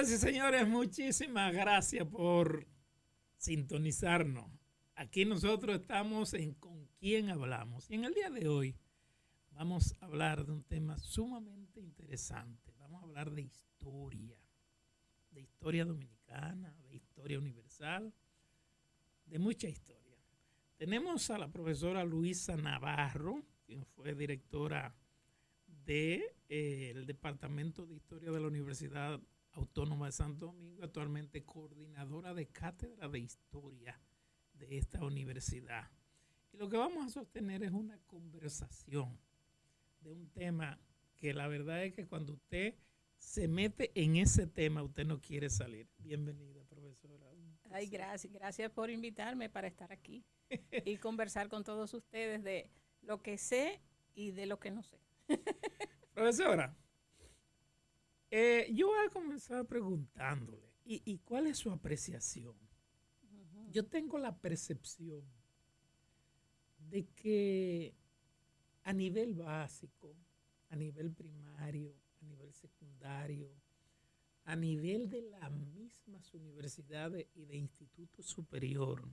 Señoras y señores, muchísimas gracias por sintonizarnos. Aquí nosotros estamos en Con quién hablamos. Y en el día de hoy vamos a hablar de un tema sumamente interesante. Vamos a hablar de historia dominicana, de historia universal, de mucha historia. Tenemos a la profesora Luisa Navarro, quien fue directora del Departamento de Historia de la Universidad Autónoma de Santo Domingo, actualmente coordinadora de cátedra de historia de esta universidad. Y lo que vamos a sostener es una conversación de un tema que la verdad es que cuando usted se mete en ese tema, usted no quiere salir. Bienvenida, profesora. Ay, gracias por invitarme para estar aquí y conversar con todos ustedes de lo que sé y de lo que no sé. Profesora, yo voy a comenzar preguntándole, ¿y cuál es su apreciación? Yo tengo la percepción de que a nivel básico, a nivel primario, a nivel secundario, a nivel de las mismas universidades y de institutos superiores,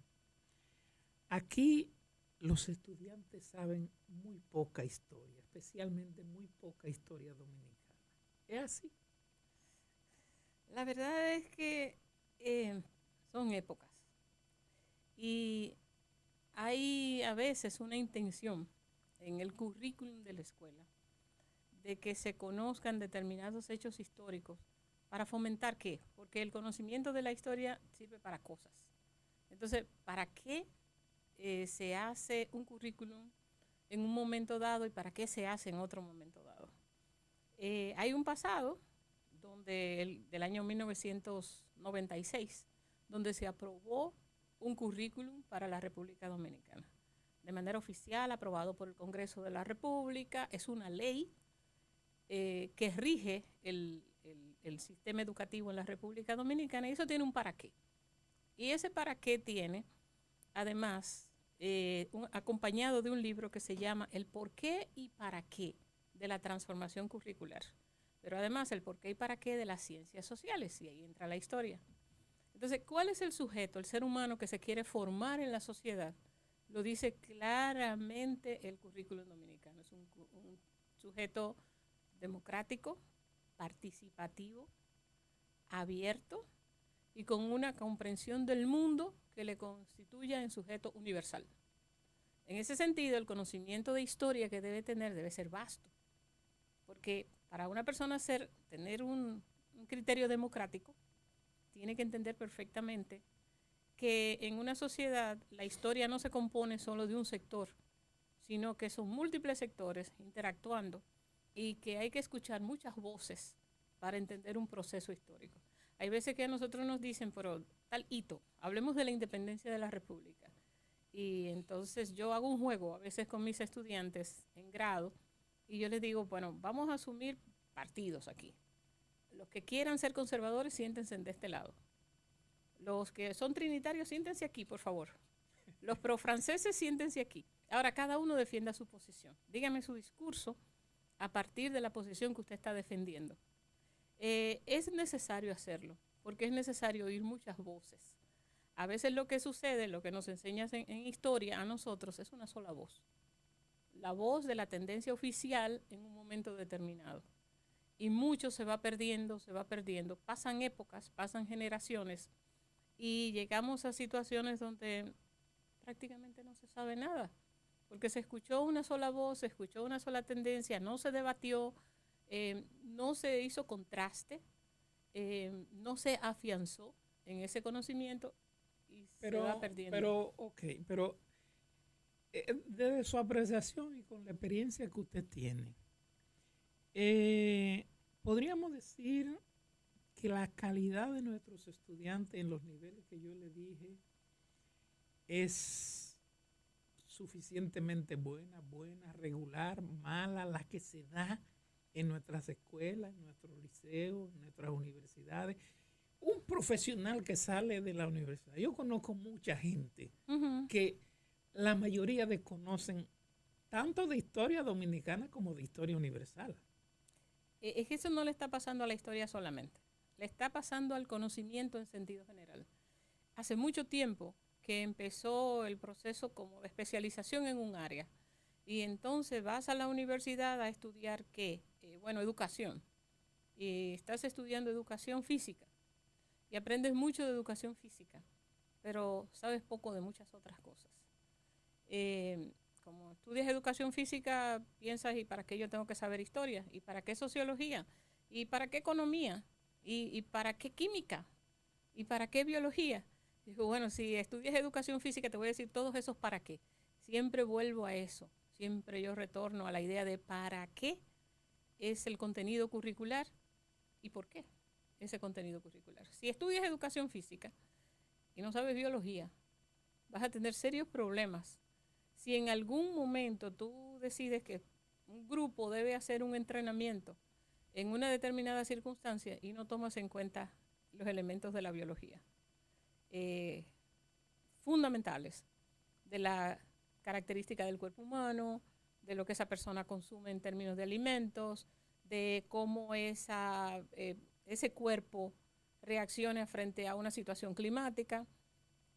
aquí los estudiantes saben muy poca historia, especialmente muy poca historia dominicana. ¿Es así? La verdad es que son épocas y hay a veces una intención en el currículum de la escuela de que se conozcan determinados hechos históricos para fomentar qué, porque el conocimiento de la historia sirve para cosas. Entonces, ¿para qué se hace un currículum en un momento dado y para qué se hace en otro momento dado? Hay un pasado del año 1996 donde se aprobó un currículum para la República Dominicana de manera oficial, aprobado por el Congreso de la República. Es una ley que rige el sistema educativo en la República Dominicana, y eso tiene un para qué. Y ese para qué tiene, además, acompañado de un libro que se llama El por qué y para qué de la transformación curricular. Pero además el por qué y para qué de las ciencias sociales, y ahí entra la historia. Entonces, ¿cuál es el sujeto, el ser humano que se quiere formar en la sociedad? Lo dice claramente el currículum dominicano. Es un sujeto democrático, participativo, abierto y con una comprensión del mundo que le constituya en sujeto universal. En ese sentido, el conocimiento de historia que debe tener debe ser vasto, porque para una persona tener un criterio democrático, tiene que entender perfectamente que en una sociedad la historia no se compone solo de un sector, sino que son múltiples sectores interactuando y que hay que escuchar muchas voces para entender un proceso histórico. Hay veces que a nosotros nos dicen, pero tal hito, hablemos de la independencia de la República. Y entonces yo hago un juego a veces con mis estudiantes en grado y yo les digo, bueno, vamos a asumir partidos aquí. Los que quieran ser conservadores, siéntense de este lado. Los que son trinitarios, siéntense aquí, por favor. Los pro-franceses, siéntense aquí. Ahora, cada uno defienda su posición. Dígame su discurso a partir de la posición que usted está defendiendo. Es necesario hacerlo, porque es necesario oír muchas voces. A veces lo que sucede, lo que nos enseñas en historia a nosotros, es una sola voz. La voz de la tendencia oficial en un momento determinado. Y mucho se va perdiendo. Pasan épocas, pasan generaciones y llegamos a situaciones donde prácticamente no se sabe nada. Porque se escuchó una sola voz, se escuchó una sola tendencia, no se debatió, no se hizo contraste, no se afianzó en ese conocimiento y se va perdiendo. Pero desde su apreciación y con la experiencia que usted tiene, podríamos decir que la calidad de nuestros estudiantes en los niveles que yo le dije es suficientemente buena, regular, mala, la que se da en nuestras escuelas, en nuestros liceos, en nuestras universidades. Un profesional que sale de la universidad. Yo conozco mucha gente que la mayoría desconocen tanto de historia dominicana como de historia universal. Es que eso no le está pasando a la historia solamente. le está pasando al conocimiento en sentido general. Hace mucho tiempo que empezó el proceso como de especialización en un área. Y entonces vas a la universidad a estudiar ¿qué? Educación. Y estás estudiando educación física. Y aprendes mucho de educación física, pero sabes poco de muchas otras cosas. Como estudias educación física, piensas, ¿y para qué yo tengo que saber historia? ¿Y para qué sociología? ¿Y para qué economía? ¿Y para qué química? ¿Y para qué biología? Digo, bueno, si estudias educación física, te voy a decir todos esos para qué. Siempre vuelvo a eso. Siempre yo retorno a la idea de para qué es el contenido curricular y por qué ese contenido curricular. Si estudias educación física y no sabes biología, vas a tener serios problemas. Si en algún momento tú decides que un grupo debe hacer un entrenamiento en una determinada circunstancia y no tomas en cuenta los elementos de la biología fundamentales de la característica del cuerpo humano, de lo que esa persona consume en términos de alimentos, de cómo ese cuerpo reacciona frente a una situación climática,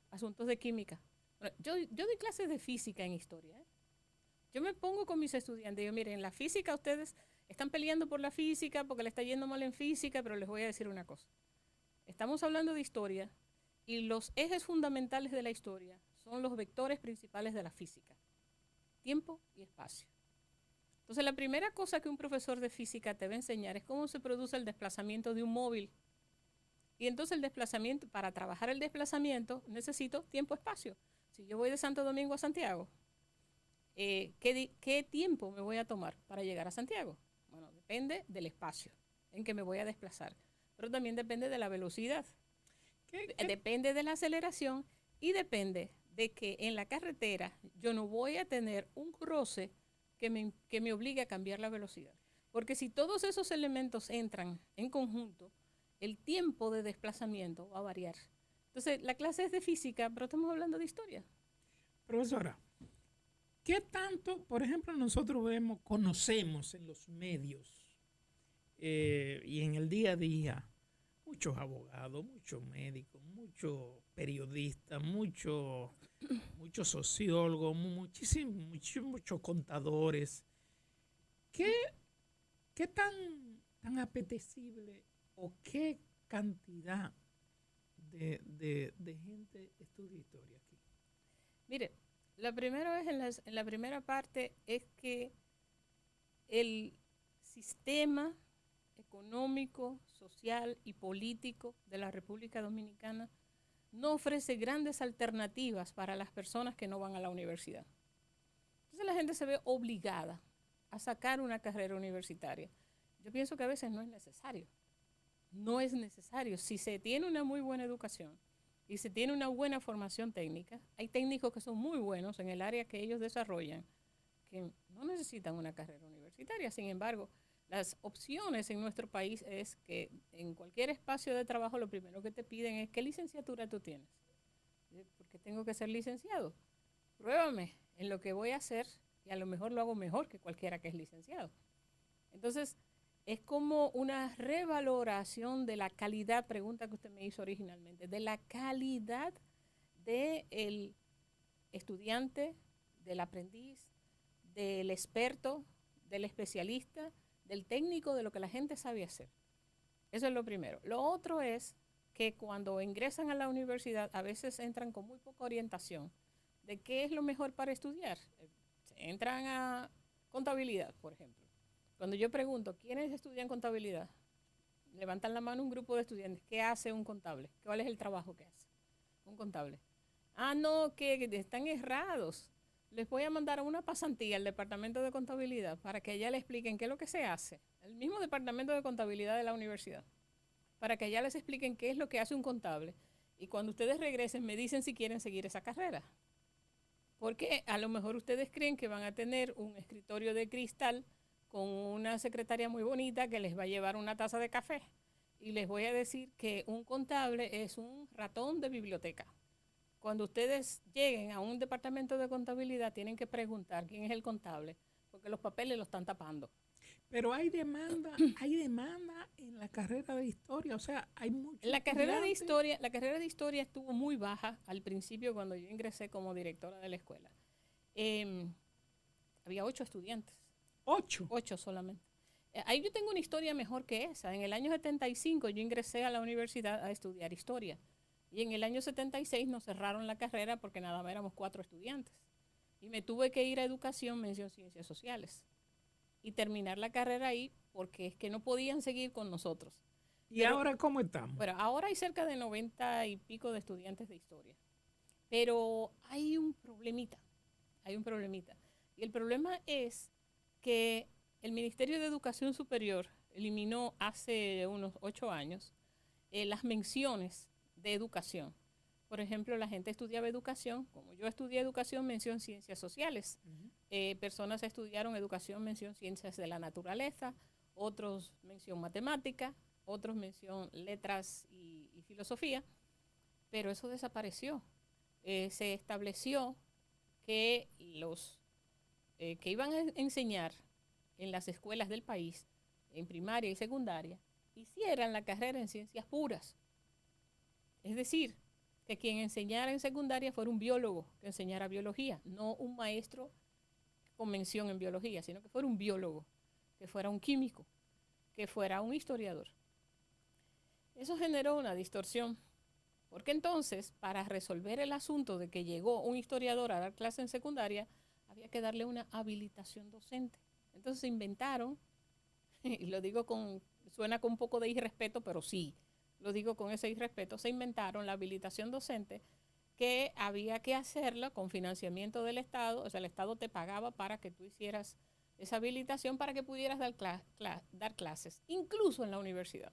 asuntos de química. Bueno, yo doy clases de física en historia. Yo me pongo con mis estudiantes y digo, miren, en la física ustedes están peleando por la física porque le está yendo mal en física, pero les voy a decir una cosa. Estamos hablando de historia y los ejes fundamentales de la historia son los vectores principales de la física, tiempo y espacio. Entonces, la primera cosa que un profesor de física te va a enseñar es cómo se produce el desplazamiento de un móvil. Y entonces el desplazamiento, para trabajar el desplazamiento, necesito tiempo-espacio. Si yo voy de Santo Domingo a Santiago, ¿qué tiempo me voy a tomar para llegar a Santiago? Bueno, depende del espacio en que me voy a desplazar, pero también depende de la velocidad. Depende de la aceleración y depende de que en la carretera yo no voy a tener un roce que me obligue a cambiar la velocidad. Porque si todos esos elementos entran en conjunto, el tiempo de desplazamiento va a variar. Entonces, la clase es de física, pero estamos hablando de historia. Profesora, ¿qué tanto, por ejemplo, nosotros conocemos en los medios y en el día a día, muchos abogados, muchos médicos, muchos periodistas, muchos sociólogos, muchos contadores? ¿Qué tan apetecible o qué cantidad de gente estudia historia aquí? Mire, la primera vez en la primera parte es que el sistema económico, social y político de la República Dominicana no ofrece grandes alternativas para las personas que no van a la universidad. Entonces la gente se ve obligada a sacar una carrera universitaria. Yo pienso que a veces no es necesario. No es necesario. Si se tiene una muy buena educación y se tiene una buena formación técnica, hay técnicos que son muy buenos en el área que ellos desarrollan, que no necesitan una carrera universitaria. Sin embargo, las opciones en nuestro país es que en cualquier espacio de trabajo lo primero que te piden es ¿qué licenciatura tú tienes? ¿Por qué tengo que ser licenciado? Pruébame en lo que voy a hacer y a lo mejor lo hago mejor que cualquiera que es licenciado. Entonces, es como una revaloración de la calidad, pregunta que usted me hizo originalmente, de la calidad del estudiante, del aprendiz, del experto, del especialista, del técnico, de lo que la gente sabe hacer. Eso es lo primero. Lo otro es que cuando ingresan a la universidad a veces entran con muy poca orientación de qué es lo mejor para estudiar. Entran a contabilidad, por ejemplo. Cuando yo pregunto, ¿quiénes estudian contabilidad? Levantan la mano un grupo de estudiantes. ¿Qué hace un contable? ¿Cuál es el trabajo que hace un contable? Ah, no, que están errados. Les voy a mandar a una pasantía al departamento de contabilidad para que allá les expliquen qué es lo que se hace. El mismo departamento de contabilidad de la universidad. Para que allá les expliquen qué es lo que hace un contable. Y cuando ustedes regresen me dicen si quieren seguir esa carrera. Porque a lo mejor ustedes creen que van a tener un escritorio de cristal con una secretaria muy bonita que les va a llevar una taza de café. Y les voy a decir que un contable es un ratón de biblioteca. Cuando ustedes lleguen a un departamento de contabilidad, tienen que preguntar quién es el contable, porque los papeles lo están tapando. Pero hay demanda en la carrera de historia, o sea, hay muchos La estudiantes. carrera de historia estuvo muy baja al principio cuando yo ingresé como directora de la escuela. Em, Había 8 estudiantes, 8. 8 solamente. Ahí yo tengo una historia mejor que esa. En el año 75 yo ingresé a la universidad a estudiar historia. Y en el año 76 nos cerraron la carrera porque nada más éramos 4 estudiantes. Y me tuve que ir a educación, mención ciencias sociales. Y terminar la carrera ahí porque es que no podían seguir con nosotros. ¿Y ahora cómo estamos? Bueno, ahora hay cerca de 90 y pico de estudiantes de historia. Pero hay un problemita, hay un problemita. Y el problema es que el Ministerio de Educación Superior eliminó hace unos 8 años las menciones de educación. Por ejemplo, la gente estudiaba educación, como yo estudié educación, mención ciencias sociales. Personas estudiaron educación, mención ciencias de la naturaleza, otros mención matemática, otros mención letras y filosofía, pero eso desapareció. Se estableció que los que iban a enseñar en las escuelas del país, en primaria y secundaria, hicieran la carrera en ciencias puras. Es decir, que quien enseñara en secundaria fuera un biólogo que enseñara biología, no un maestro con mención en biología, sino que fuera un biólogo, que fuera un químico, que fuera un historiador. Eso generó una distorsión, porque entonces, para resolver el asunto de que llegó un historiador a dar clase en secundaria, había que darle una habilitación docente. Entonces se inventaron, y lo digo suena con un poco de irrespeto, pero sí, lo digo con ese irrespeto, se inventaron la habilitación docente que había que hacerla con financiamiento del Estado, o sea, el Estado te pagaba para que tú hicieras esa habilitación para que pudieras dar clases, incluso en la universidad.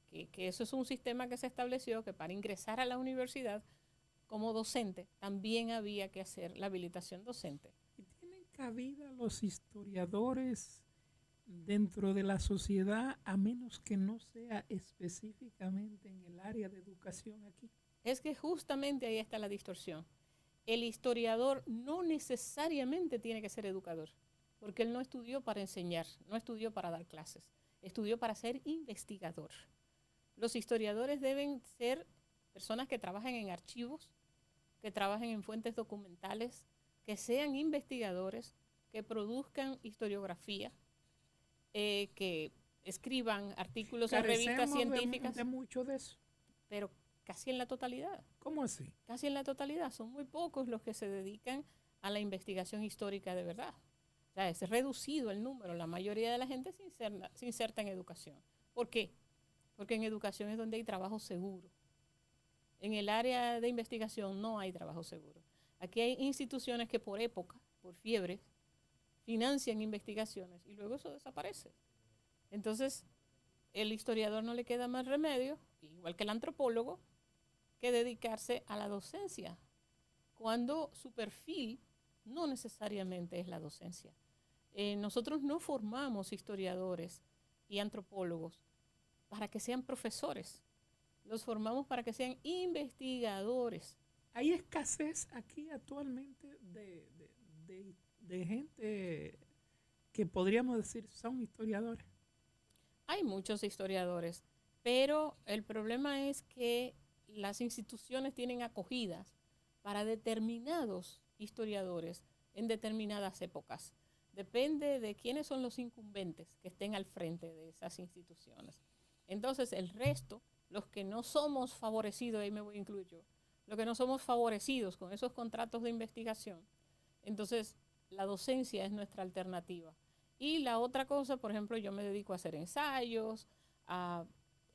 Que eso es un sistema que se estableció que para ingresar a la universidad como docente también había que hacer la habilitación docente. ¿Y tienen cabida los historiadores dentro de la sociedad a menos que no sea específicamente en el área de educación aquí? Es que justamente ahí está la distorsión. El historiador no necesariamente tiene que ser educador, porque él no estudió para enseñar, no estudió para dar clases, estudió para ser investigador. Los historiadores deben ser personas que trabajen en archivos, que trabajen en fuentes documentales, que sean investigadores, que produzcan historiografía, que escriban artículos en revistas científicas. De mucho de eso. Pero casi en la totalidad. ¿Cómo así? Casi en la totalidad. Son muy pocos los que se dedican a la investigación histórica de verdad. O sea, es reducido el número. La mayoría de la gente se inserta en educación. ¿Por qué? Porque en educación es donde hay trabajo seguro. En el área de investigación no hay trabajo seguro. Aquí hay instituciones que por época, por fiebre, financian investigaciones y luego eso desaparece. Entonces, el historiador no le queda más remedio, igual que el antropólogo, que dedicarse a la docencia, cuando su perfil no necesariamente es la docencia. Nosotros no formamos historiadores y antropólogos para que sean profesores, los formamos para que sean investigadores. ¿Hay escasez aquí actualmente de gente que podríamos decir son historiadores? Hay muchos historiadores, pero el problema es que las instituciones tienen acogidas para determinados historiadores en determinadas épocas. Depende de quiénes son los incumbentes que estén al frente de esas instituciones. Entonces, el resto, los que no somos favorecidos, ahí me voy a incluir yo, los que no somos favorecidos con esos contratos de investigación, entonces la docencia es nuestra alternativa. Y la otra cosa, por ejemplo, yo me dedico a hacer ensayos, a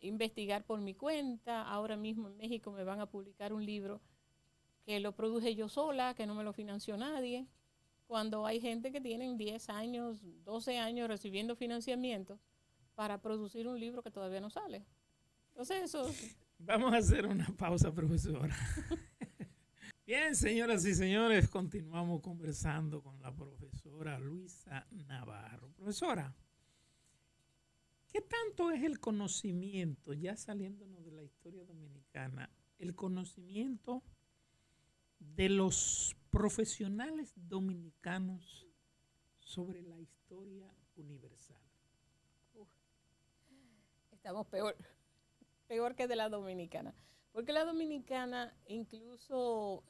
investigar por mi cuenta. Ahora mismo en México me van a publicar un libro que lo produje yo sola, que no me lo financió nadie, cuando hay gente que tienen 10 años, 12 años recibiendo financiamiento para producir un libro que todavía no sale. Entonces eso... Vamos a hacer una pausa, profesora. Bien, señoras y señores, continuamos conversando con la profesora Luisa Navarro. Profesora, ¿qué tanto es el conocimiento, ya saliéndonos de la historia dominicana, el conocimiento de los profesionales dominicanos sobre la historia universal? Estamos peor que de la dominicana. Porque la dominicana, incluso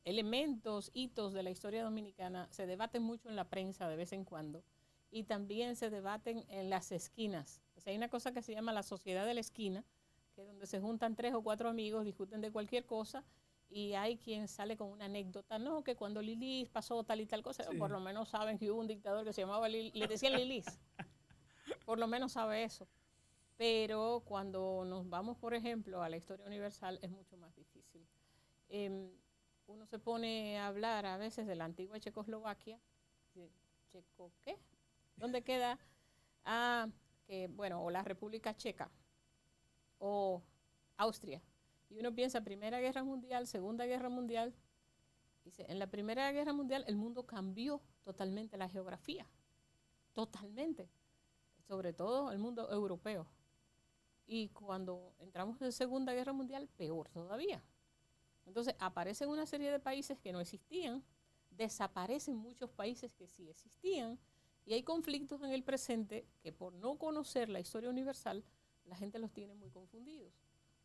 elementos, hitos de la historia dominicana, se debaten mucho en la prensa de vez en cuando. Y también se debaten en las esquinas. O sea, hay una cosa que se llama la sociedad de la esquina, que es donde se juntan 3 o 4 amigos, discuten de cualquier cosa, y hay quien sale con una anécdota, no, que cuando Lilis pasó tal y tal cosa, sí. Por lo menos saben que hubo un dictador que se llamaba Lilis, le decían Lilis. Por lo menos sabe eso. Pero cuando nos vamos, por ejemplo, a la historia universal, es mucho más difícil. Uno se pone a hablar a veces de la antigua Checoslovaquia. ¿Checo qué? ¿Dónde queda? O la República Checa o Austria. Y uno piensa Primera Guerra Mundial, Segunda Guerra Mundial. Dice, en la Primera Guerra Mundial el mundo cambió totalmente la geografía. Totalmente. Sobre todo el mundo europeo. Y cuando entramos en la Segunda Guerra Mundial, peor todavía. Entonces aparecen una serie de países que no existían, desaparecen muchos países que sí existían, y hay conflictos en el presente que por no conocer la historia universal, la gente los tiene muy confundidos.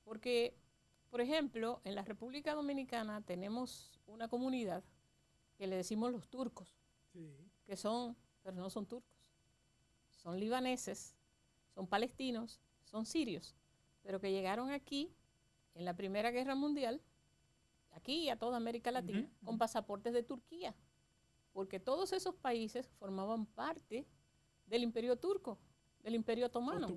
Porque, por ejemplo, en la República Dominicana tenemos una comunidad que le decimos los turcos, sí. Que son, pero no son turcos, son libaneses, son palestinos, son sirios, pero que llegaron aquí en la Primera Guerra Mundial, aquí a toda América Latina, con pasaportes de Turquía, porque todos esos países formaban parte del Imperio Turco, del Imperio Otomano.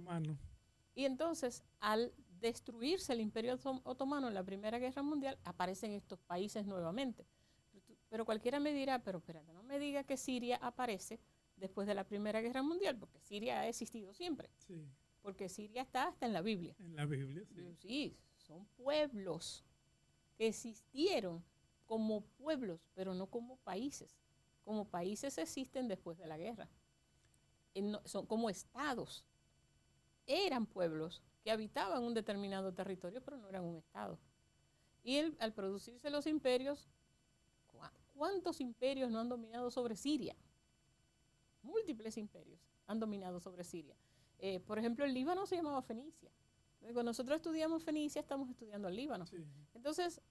Y entonces, al destruirse el Imperio Otomano en la Primera Guerra Mundial, aparecen estos países nuevamente. Pero cualquiera me dirá, pero espérate, no me diga que Siria aparece después de la Primera Guerra Mundial, porque Siria ha existido siempre. Sí. Porque Siria está hasta en la Biblia. En la Biblia, sí. Sí, son pueblos que existieron como pueblos, pero no como países. Como países existen después de la guerra. Son como estados. Eran pueblos que habitaban un determinado territorio, pero no eran un estado. Y al producirse los imperios, ¿cuántos imperios no han dominado sobre Siria? Múltiples imperios han dominado sobre Siria. Por ejemplo, el Líbano se llamaba Fenicia. Cuando nosotros estudiamos Fenicia, estamos estudiando el Líbano. Sí. Entonces,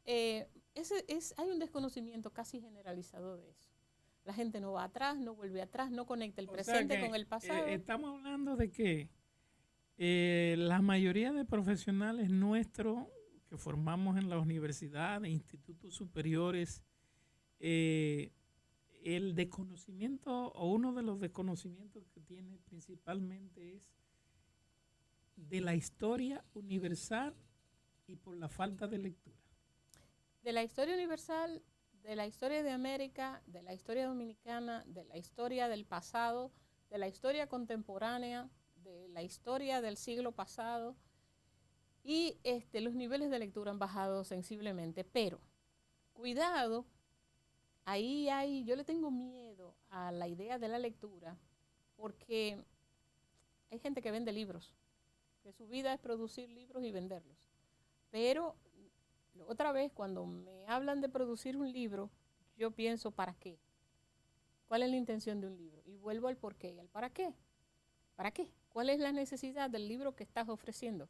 hay un desconocimiento casi generalizado de eso. La gente no va atrás, no vuelve atrás, no conecta el presente con el pasado. Estamos hablando de que la mayoría de profesionales nuestros que formamos en la universidad, en institutos superiores, el desconocimiento o uno de los desconocimientos que tiene principalmente es de la historia universal y por la falta de lectura. De la historia universal, de la historia de América, de la historia dominicana, de la historia del pasado, de la historia contemporánea, de la historia del siglo pasado, y los niveles de lectura han bajado sensiblemente, pero cuidado, yo le tengo miedo a la idea de la lectura, porque hay gente que vende libros, que su vida es producir libros y venderlos, pero otra vez, cuando me hablan de producir un libro, yo pienso, ¿para qué? ¿Cuál es la intención de un libro? Y vuelvo al por qué y al para qué. ¿Para qué? ¿Cuál es la necesidad del libro que estás ofreciendo?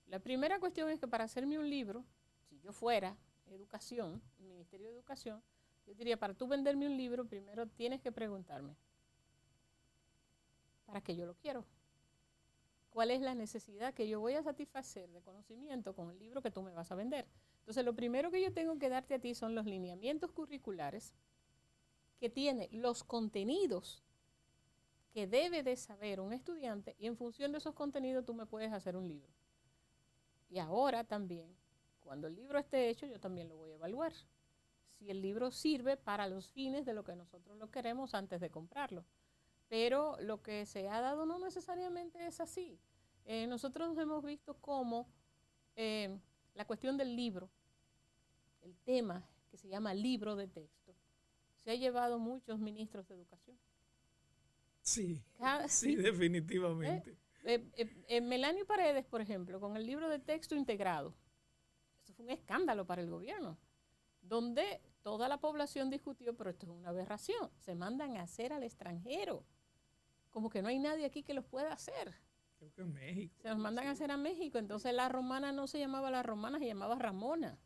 La primera cuestión es que para hacerme un libro, si yo fuera educación, el Ministerio de Educación, yo diría, para tú venderme un libro, primero tienes que preguntarme, ¿para qué yo lo quiero? ¿Cuál es la necesidad que yo voy a satisfacer de conocimiento con el libro que tú me vas a vender? Entonces, lo primero que yo tengo que darte a ti son los lineamientos curriculares que tiene los contenidos que debe de saber un estudiante, y en función de esos contenidos tú me puedes hacer un libro. Y ahora también, cuando el libro esté hecho, yo también lo voy a evaluar. Si el libro sirve para los fines de lo que nosotros lo queremos antes de comprarlo. Pero lo que se ha dado no necesariamente es así. Nosotros hemos visto cómo la cuestión del libro, el tema que se llama libro de texto, se ha llevado muchos ministros de educación. Sí, sí, definitivamente. Melanio Paredes, por ejemplo, con el libro de texto integrado. Eso fue un escándalo para el gobierno, donde toda la población discutió, pero esto es una aberración, se mandan a hacer al extranjero. como que no hay nadie aquí que los pueda hacer. Creo que en México. Se los mandan a hacer a México. Entonces la romana no se llamaba la romana, se llamaba Ramona.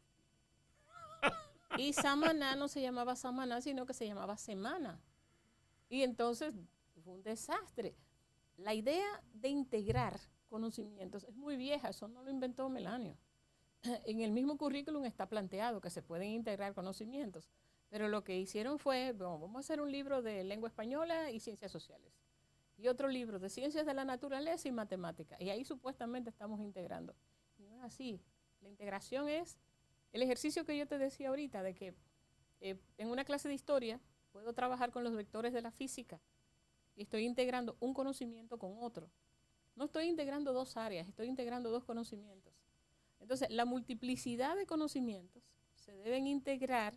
Y Samaná no se llamaba Samaná, sino que se llamaba Semana. Y entonces fue un desastre. La idea de integrar conocimientos es muy vieja, eso no lo inventó Melanio. En el mismo currículum está planteado que se pueden integrar conocimientos, pero lo que hicieron fue, bueno, vamos a hacer un libro de lengua española y ciencias sociales, y otro libro de ciencias de la naturaleza y matemática, y ahí supuestamente estamos integrando. Y no es así. La integración es el ejercicio que yo te decía ahorita, de que en una clase de historia puedo trabajar con los vectores de la física y estoy integrando un conocimiento con otro. No estoy integrando dos áreas, estoy integrando dos conocimientos. Entonces, la multiplicidad de conocimientos se deben integrar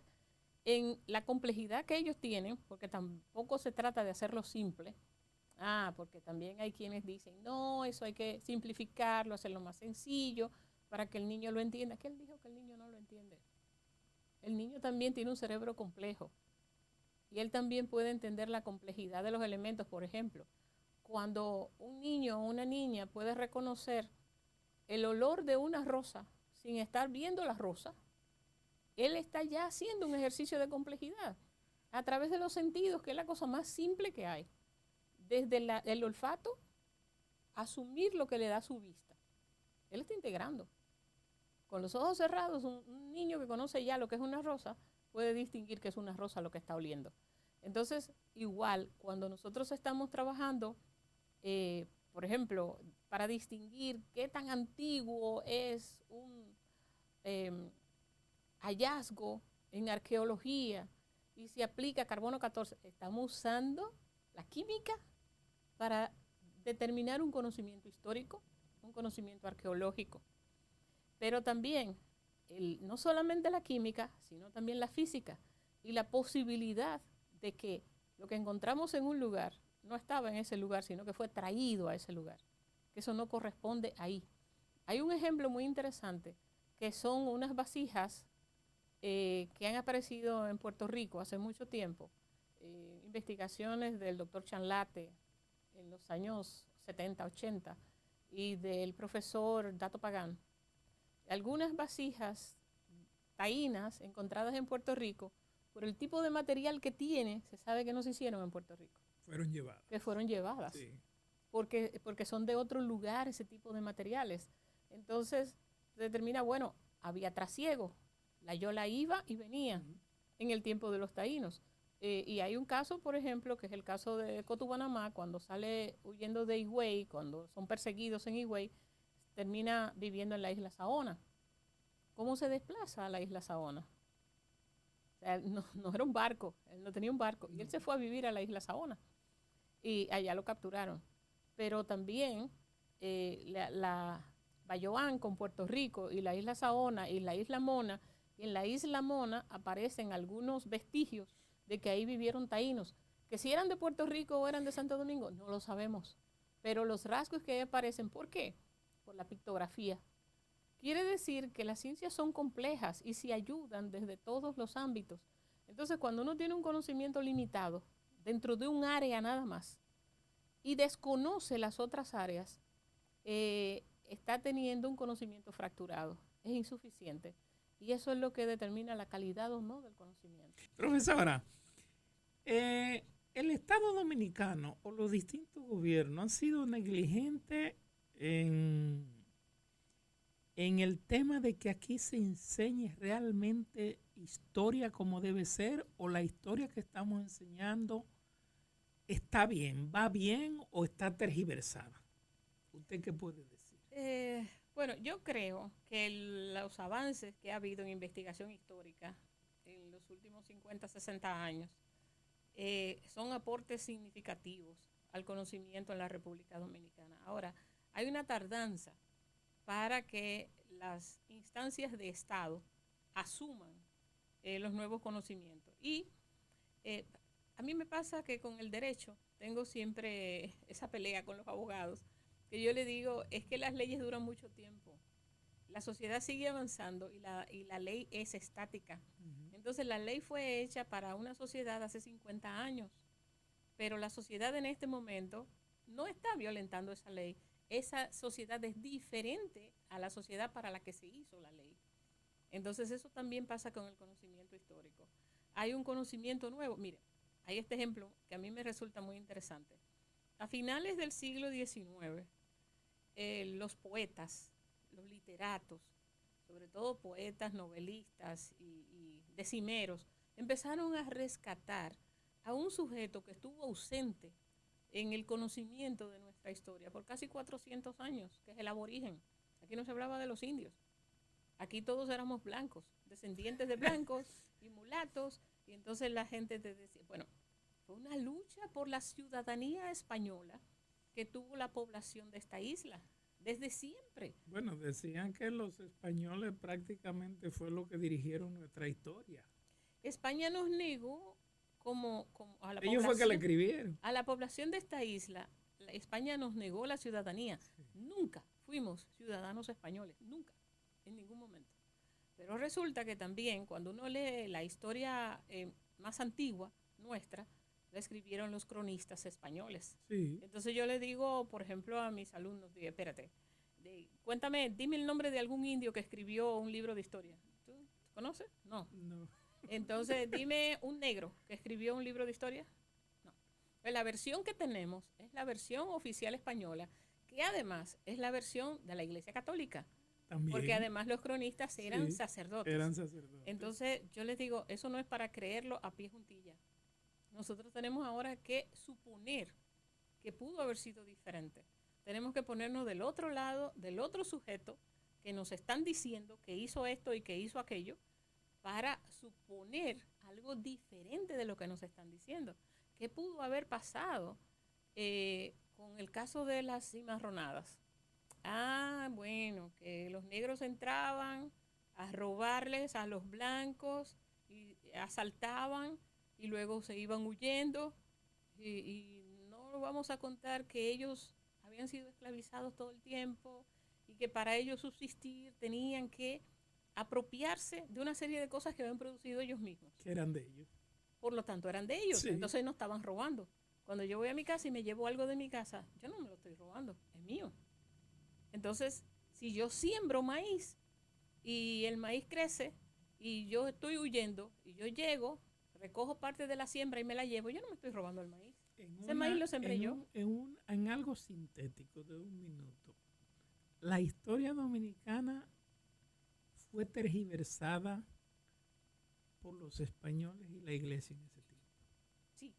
en la complejidad que ellos tienen, porque tampoco se trata de hacerlo simple. Porque también hay quienes dicen, no, eso hay que simplificarlo, hacerlo más sencillo, para que el niño lo entienda. ¿Qué él dijo que el niño no lo entiende? El niño también tiene un cerebro complejo y él también puede entender la complejidad de los elementos. Por ejemplo, cuando un niño o una niña puede reconocer el olor de una rosa sin estar viendo la rosa, él está ya haciendo un ejercicio de complejidad a través de los sentidos, que es la cosa más simple que hay. Desde el olfato, asumir lo que le da su vista. Él está integrando. Con los ojos cerrados, un niño que conoce ya lo que es una rosa puede distinguir que es una rosa lo que está oliendo. Entonces, igual, cuando nosotros estamos trabajando, por ejemplo, para distinguir qué tan antiguo es un hallazgo en arqueología y se aplica carbono 14, estamos usando la química para determinar un conocimiento histórico, un conocimiento arqueológico. Pero también, no solamente la química, sino también la física y la posibilidad de que lo que encontramos en un lugar no estaba en ese lugar, sino que fue traído a ese lugar, que eso no corresponde ahí. Hay un ejemplo muy interesante, que son unas vasijas que han aparecido en Puerto Rico hace mucho tiempo, investigaciones del doctor Chanlate en los años 70, 80, y del profesor Dato Pagán. Algunas vasijas taínas encontradas en Puerto Rico, por el tipo de material que tiene, se sabe que no se hicieron en Puerto Rico. Fueron llevadas. Que fueron llevadas. Sí. Porque son de otro lugar ese tipo de materiales. Entonces, se determina, bueno, había trasiego. La yola iba y venía en el tiempo de los taínos. Y hay un caso, por ejemplo, que es el caso de Cotubanamá, cuando sale huyendo de Higüey, cuando son perseguidos en Higüey, termina viviendo en la isla Saona. ¿Cómo se desplaza a la isla Saona? O sea, no era un barco, él no tenía un barco. Y él se fue a vivir a la isla Saona. Y allá lo capturaron. Pero también la Bayoán con Puerto Rico y la isla Saona y la isla Mona, y en la isla Mona aparecen algunos vestigios de que ahí vivieron taínos. Que si eran de Puerto Rico o eran de Santo Domingo, no lo sabemos. Pero los rasgos que aparecen, ¿por qué? Por la pictografía. Quiere decir que las ciencias son complejas y se ayudan desde todos los ámbitos. Entonces, cuando uno tiene un conocimiento limitado dentro de un área nada más y desconoce las otras áreas, está teniendo un conocimiento fracturado, es insuficiente. Y eso es lo que determina la calidad o no del conocimiento. Profesora, el Estado Dominicano o los distintos gobiernos han sido negligentes en el tema de que aquí se enseñe realmente historia como debe ser, o la historia que estamos enseñando está bien, va bien o está tergiversada. ¿Usted qué puede decir? Bueno, yo creo que los avances que ha habido en investigación histórica en los últimos 50, 60 años son aportes significativos al conocimiento en la República Dominicana. Ahora, hay una tardanza para que las instancias de Estado asuman los nuevos conocimientos. Y a mí me pasa que con el derecho tengo siempre esa pelea con los abogados, que yo le digo, es que las leyes duran mucho tiempo. La sociedad sigue avanzando y la ley es estática. Entonces la ley fue hecha para una sociedad hace 50 años, pero la sociedad en este momento no está violentando esa ley. Esa sociedad es diferente a la sociedad para la que se hizo la ley. Entonces eso también pasa con el conocimiento histórico. Hay un conocimiento nuevo. Mire, hay este ejemplo que a mí me resulta muy interesante. A finales del siglo XIX, los poetas, los literatos, sobre todo poetas, novelistas y decimeros, empezaron a rescatar a un sujeto que estuvo ausente en el conocimiento de nuestra historia por casi 400 años, que es el aborigen. Aquí no se hablaba de los indios. Aquí todos éramos blancos, descendientes de blancos y mulatos, y entonces la gente te decía, bueno, fue una lucha por la ciudadanía española que tuvo la población de esta isla, desde siempre. Bueno, decían que los españoles prácticamente fue lo que dirigieron nuestra historia. España nos negó como a la Ellos población, fue que la escribieron. a la población de esta isla, España nos negó la ciudadanía. Sí. Nunca fuimos ciudadanos españoles, nunca, en ningún momento. Pero resulta que también cuando uno lee la historia más antigua nuestra, la escribieron los cronistas españoles. Sí. Entonces yo le digo, por ejemplo, a mis alumnos, digo, espérate, cuéntame, dime el nombre de algún indio que escribió un libro de historia. ¿Tú conoces? No. Entonces dime un negro que escribió un libro de historia. No. Pues la versión que tenemos es la versión oficial española, que además es la versión de la Iglesia Católica. También. Porque además los cronistas eran sacerdotes. Eran sacerdotes. Entonces yo les digo, eso no es para creerlo a pie juntilla. Nosotros tenemos ahora que suponer que pudo haber sido diferente. Tenemos que ponernos del otro lado, del otro sujeto que nos están diciendo que hizo esto y que hizo aquello, para suponer algo diferente de lo que nos están diciendo. ¿Qué pudo haber pasado con el caso de las cimarronadas? Bueno, que los negros entraban a robarles a los blancos y asaltaban y luego se iban huyendo y no vamos a contar que ellos habían sido esclavizados todo el tiempo y que para ellos subsistir tenían que apropiarse de una serie de cosas que habían producido ellos mismos. Que eran de ellos. Por lo tanto, eran de ellos. Sí. Entonces no estaban robando. Cuando yo voy a mi casa y me llevo algo de mi casa, yo no me lo estoy robando, es mío. Entonces, si yo siembro maíz y el maíz crece y yo estoy huyendo y yo llego, recojo parte de la siembra y me la llevo, yo no me estoy robando el maíz. Ese maíz lo sembré yo. En algo sintético de un minuto, la historia dominicana fue tergiversada por los españoles y la iglesia en ese tiempo. Sí.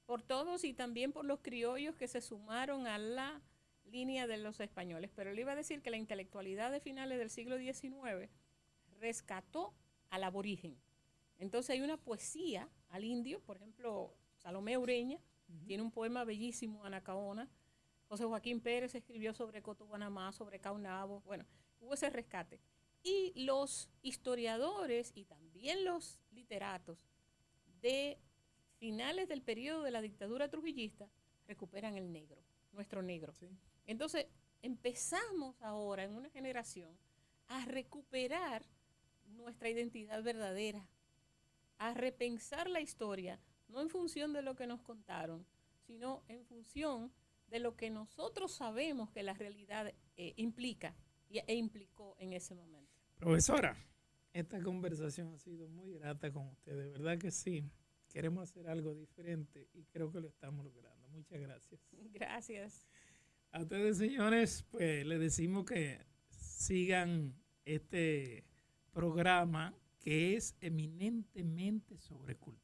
Por todos y también por los criollos que se sumaron a la línea de los españoles. Pero le iba a decir que la intelectualidad de finales del siglo XIX rescató al aborigen. Entonces hay una poesía al indio, por ejemplo, Salomé Ureña tiene un poema bellísimo, Anacaona. José Joaquín Pérez escribió sobre Cotoguanamá, sobre Caunabo. Bueno, hubo ese rescate. Y los historiadores y también los literatos de finales del periodo de la dictadura trujillista recuperan el negro, nuestro negro. Sí. Entonces empezamos ahora en una generación a recuperar nuestra identidad verdadera, a repensar la historia, no en función de lo que nos contaron, sino en función de lo que nosotros sabemos que la realidad implica e implicó en ese momento. Profesora, esta conversación ha sido muy grata con usted, de verdad que sí. Queremos hacer algo diferente y creo que lo estamos logrando. Muchas gracias. Gracias. A ustedes, señores, pues les decimos que sigan este programa que es eminentemente sobre cultura.